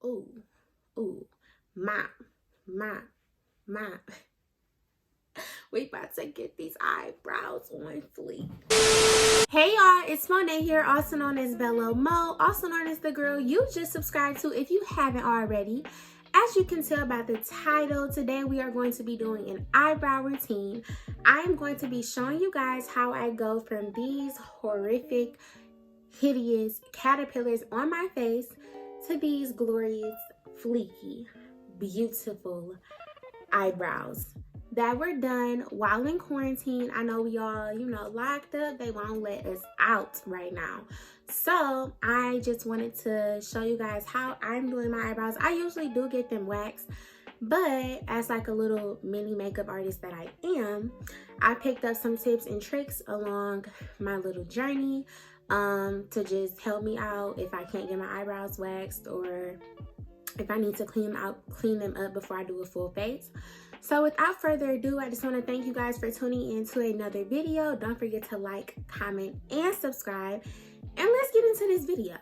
Ooh, ooh, mop. We about to get these eyebrows on fleek. Hey y'all, it's Monet here, also known as Bello Mo, also known as the girl you just subscribed to if you haven't already. As you can tell by the title, today we are going to be doing an eyebrow routine. I am going to be showing you guys how I go from these horrific, hideous caterpillars on my face to these glorious, fleeky, beautiful eyebrows that were done while in quarantine. I know we all, locked up. They won't let us out right now. So I just wanted to show you guys how I'm doing my eyebrows. I usually do get them waxed, but as like a little mini makeup artist that I am, I picked up some tips and tricks along my little journey to just help me out if I can't get my eyebrows waxed or if I need to clean them up before I do a full face. So without further ado, I just want to thank you guys for tuning in to another video. Don't forget to like, comment, and subscribe. And let's get into this video.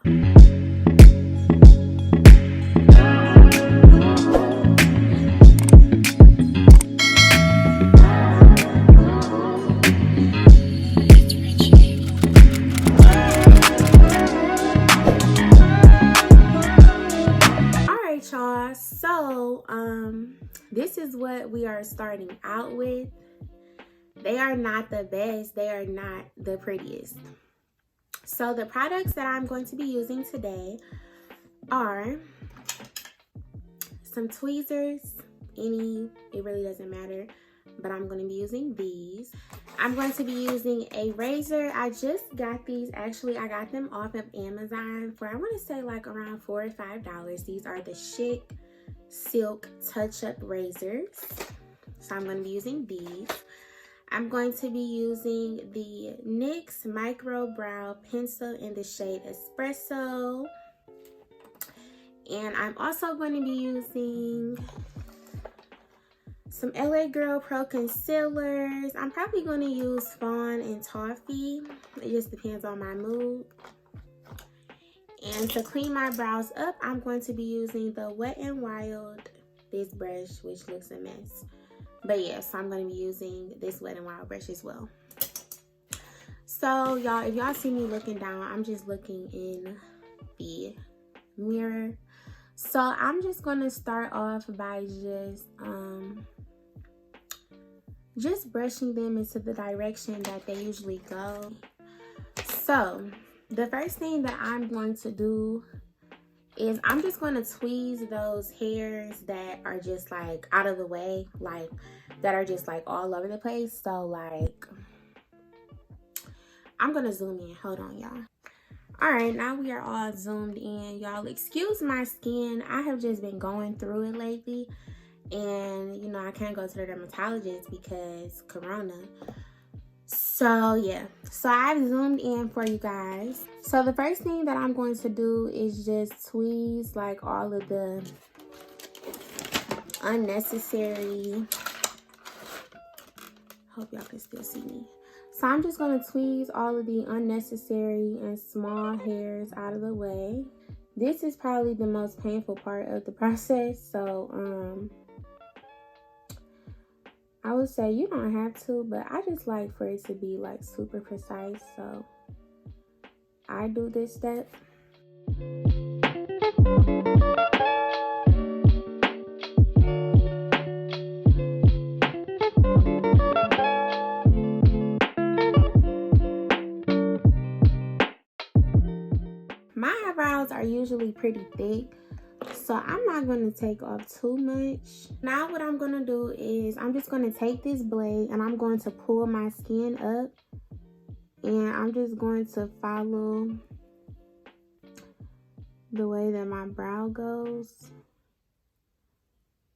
Alright y'all, so this is what we are starting out with. They are not the best, they are not the prettiest. So the products that I'm going to be using today are some tweezers, it really doesn't matter, but I'm going to be using these. I'm going to be using a razor. I just got these, actually I got them off of Amazon for I want to say like around $4 or $5. These are the Chic Silk touch-up razors. So I'm going to be using these. I'm going to be using the NYX Micro Brow Pencil in the shade Espresso. And I'm also going to be using some LA Girl Pro Concealers. I'm probably going to use Fawn and Toffee. It just depends on my mood. And to clean my brows up, I'm going to be using the Wet n Wild, this brush, which looks a mess. But yes, I'm going to be using this Wet n Wild brush as well. So y'all, if y'all see me looking down, I'm just looking in the mirror. So I'm just going to start off by just brushing them into the direction that they usually go. So the first thing that I'm going to do is I'm just going to tweeze those hairs that are just like out of the way, like that are just like all over the place. So like, I'm going to zoom in. Hold on, y'all. All right, now we are all zoomed in. Y'all, excuse my skin. I have just been going through it lately. And, I can't go to the dermatologist because Corona. So, yeah. So, I've zoomed in for you guys. So, the first thing that I'm going to do is just tweeze, like, all of the unnecessary... Hope y'all can still see me. So, I'm just going to tweeze all of the unnecessary and small hairs out of the way. This is probably the most painful part of the process. So, I would say you don't have to, but I just like for it to be like super precise, so I do this step. My eyebrows are usually pretty thick, so I'm not going to take off too much. Now what I'm going to do is I'm just going to take this blade and I'm going to pull my skin up. And I'm just going to follow the way that my brow goes.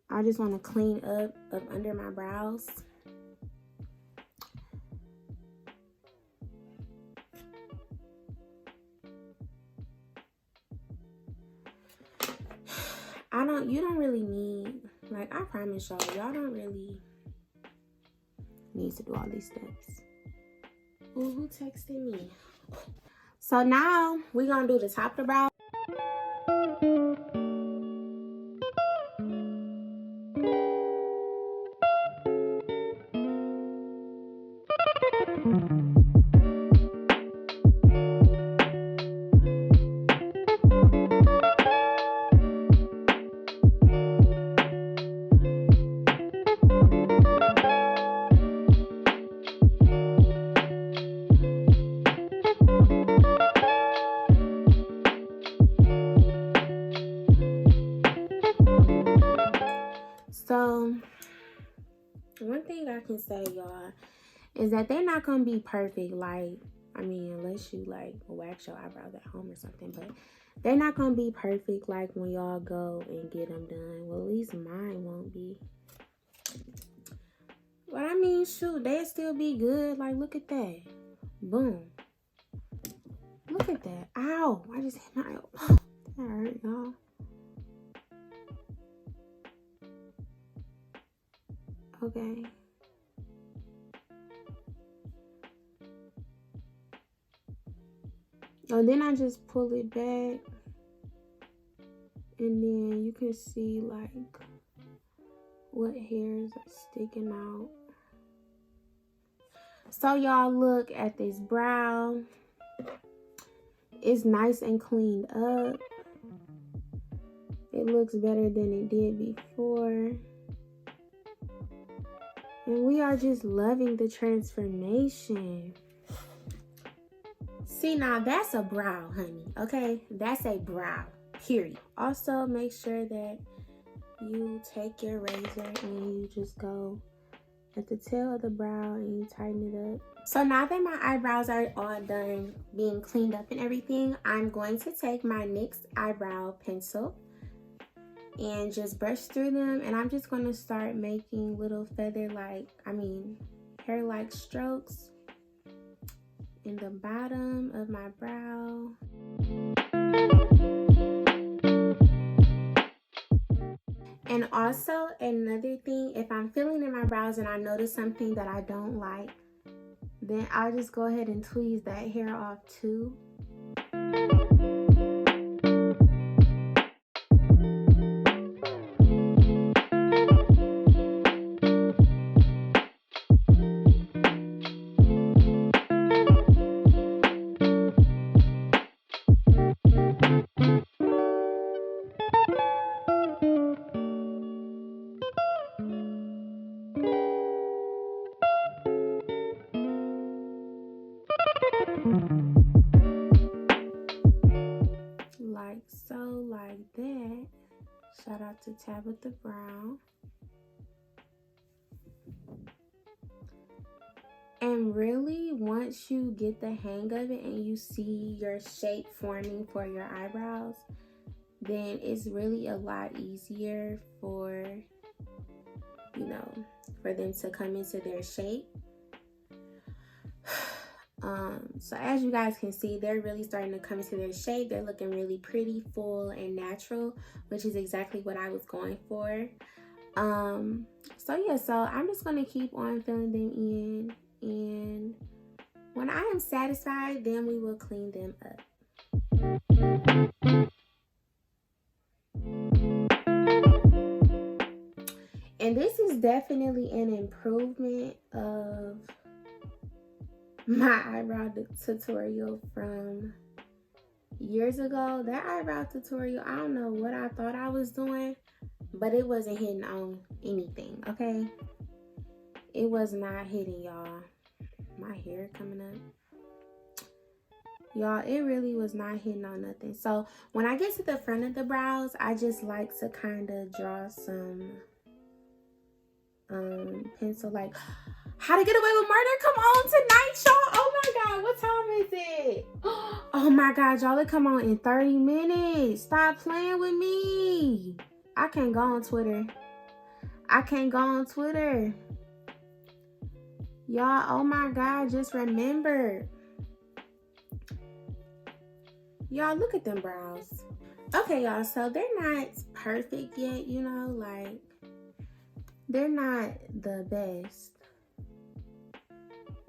I just want to clean up under my brows. You don't really need, like, I promise y'all don't really need to do all these steps. Ooh, who texted me? So now we're gonna do the top of the brow. one thing I can say, y'all, is that they're not gonna be perfect. Like, I mean, unless you like wax your eyebrows at home or something, but they're not gonna be perfect like when y'all go and get them done. Well, at least mine won't be. But I mean, shoot, they'll still be good. Like, look at that. Boom. Look at that. Ow. I just hit my elbow. That hurt, y'all. Okay. Oh, then I just pull it back. And then you can see, like, what hairs are sticking out. So y'all, look at this brow. It's nice and cleaned up. It looks better than it did before. And we are just loving the transformation. See, now that's a brow, honey, okay? That's a brow, period. Also, make sure that you take your razor and you just go at the tail of the brow and you tighten it up. So now that my eyebrows are all done being cleaned up and everything, I'm going to take my NYX eyebrow pencil and just brush through them. And I'm just going to start making little hair-like strokes in the bottom of my brow. And also another thing, if I'm feeling in my brows and I notice something that I don't like, then I'll just go ahead and tweeze that hair off too. Like so, like that. Shout out to Tabitha Brown. And really, once you get the hang of it and you see your shape forming for your eyebrows, then it's really a lot easier for, you know, for them to come into their shape. So as you guys can see, they're really starting to come into their shape. They're looking really pretty, full, and natural, which is exactly what I was going for. So yeah, so I'm just going to keep on filling them in, and when I am satisfied, then we will clean them up. And this is definitely an improvement of my eyebrow tutorial from years ago. That eyebrow tutorial, I don't know what I thought I was doing, but it wasn't hitting on anything, okay? It was not hitting, y'all. My hair coming up. Y'all, it really was not hitting on nothing. So when I get to the front of the brows, I just like to kind of draw some pencil, like How to Get Away with Murder. Come on tonight, y'all. Oh my God, what time is it? Oh my God, y'all, it come on in 30 minutes. Stop playing with me. I can't go on Twitter. Y'all, oh my God, just remember. Y'all, look at them brows. Okay, y'all, so they're not perfect yet, you know, like, they're not the best.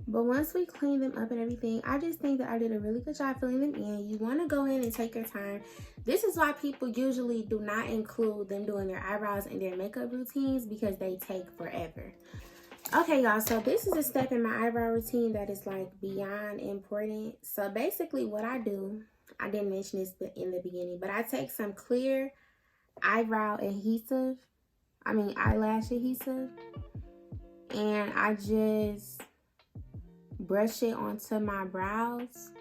But once we clean them up and everything, I just think that I did a really good job filling them in. You want to go in and take your time. This is why people usually do not include them doing their eyebrows in their makeup routines, because they take forever. Okay, y'all, so this is a step in my eyebrow routine that is like beyond important. So basically what I do, I didn't mention this in the beginning, but I take some clear eyelash adhesive, and I just brush it onto my brows,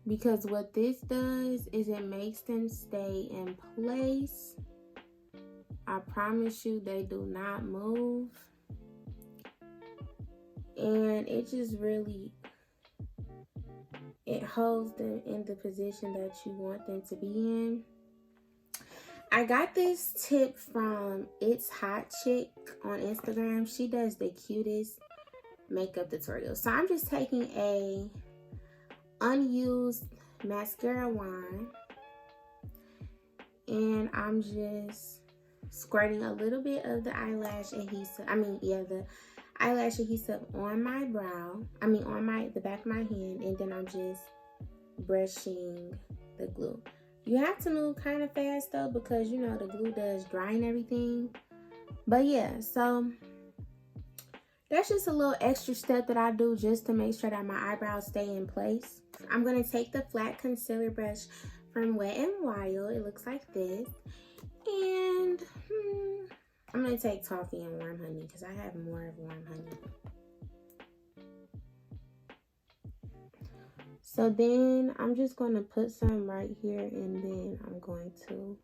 because what this does is it makes them stay in place I promise you they do not move. And it just really, it holds them in the position that you want them to be in. I got this tip from It's Hot Chick on Instagram. She does the cutest makeup tutorials. So I'm just taking a unused mascara wand and I'm just squirting a little bit of the eyelash adhesive. The eyelash adhesive on my brow. On the back of my hand, and then I'm just brushing the glue. You have to move kind of fast though, because you know the glue does dry and everything. But yeah, so that's just a little extra step that I do just to make sure that my eyebrows stay in place. I'm going to take the flat concealer brush from Wet n Wild. It looks like this. And I'm going to take Toffee and Warm Honey because I have more of Warm Honey. So then I'm just going to put some right here, and then I'm going to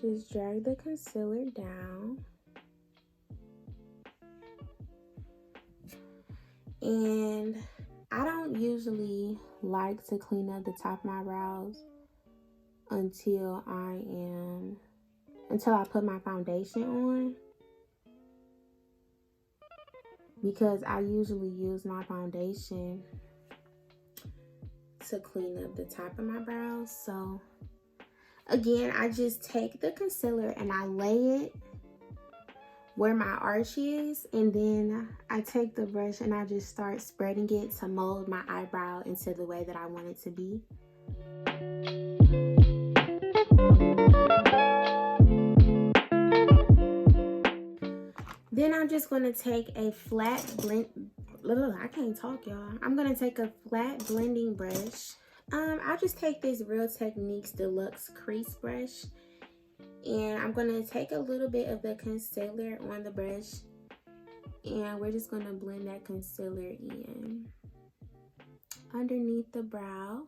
just drag the concealer down. And I don't usually like to clean up the top of my brows until I put my foundation on, because I usually use my foundation to clean up the top of my brows. So again, I just take the concealer and I lay it where my arch is, and then I take the brush and I just start spreading it to mold my eyebrow into the way that I want it to be. Then I'm just going to take a flat I can't talk, y'all. I'm going to take a flat blending brush. I'll just take this Real Techniques Deluxe Crease Brush. And I'm going to take a little bit of the concealer on the brush. And we're just going to blend that concealer in underneath the brow.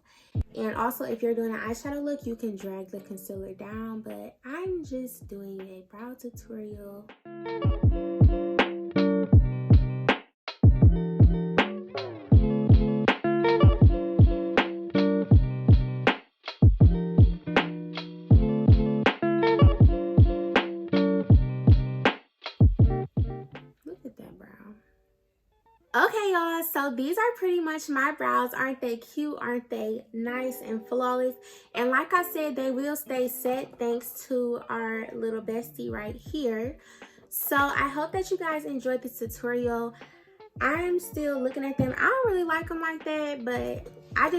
And also, if you're doing an eyeshadow look, you can drag the concealer down. But I'm just doing a brow tutorial. Okay, y'all, so these are pretty much my brows. Aren't they cute? Aren't they nice and flawless? And like I said, they will stay set thanks to our little bestie right here. So I hope that you guys enjoyed this tutorial. I'm still looking at them. I don't really like them like that, but I'm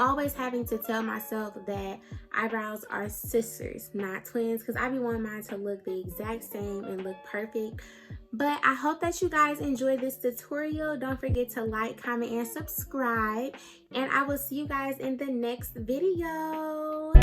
always having to tell myself that eyebrows are sisters, not twins, because I be wanting mine to look the exact same and look perfect. But I hope that you guys enjoyed this tutorial. Don't forget to like, comment, and subscribe. And I will see you guys in the next video.